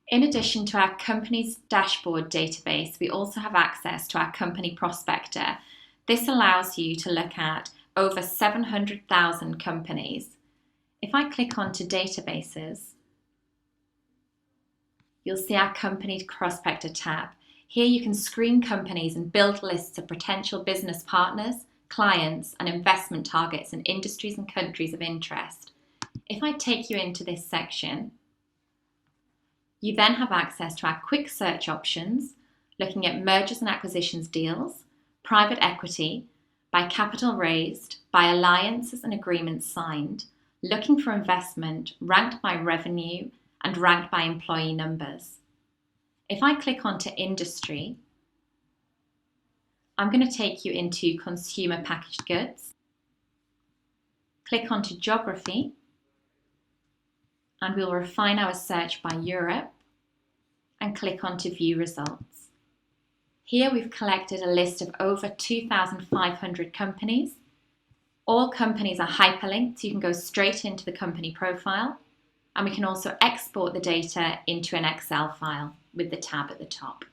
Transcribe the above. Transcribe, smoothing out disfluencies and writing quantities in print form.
In addition to our company's dashboard database, we also have access to our company Prospector. This allows you to look at over 700,000 companies. If I click onto databases, you'll see our company Prospector tab. Here you can screen companies and build lists of potential business partners, clients, and investment targets in industries and countries of interest. If I take you into this section, you then have access to our quick search options, looking at mergers and acquisitions deals, private equity, by capital raised, by alliances and agreements signed, looking for investment, ranked by revenue, and ranked by employee numbers. If I click onto industry, I'm going to take you into consumer packaged goods. Click onto geography, and we'll refine our search by Europe and click onto view results. Here we've collected a list of over 2,500 companies. All companies are hyperlinked, so you can go straight into the company profile, and we can also export the data into an Excel file with the tab at the top.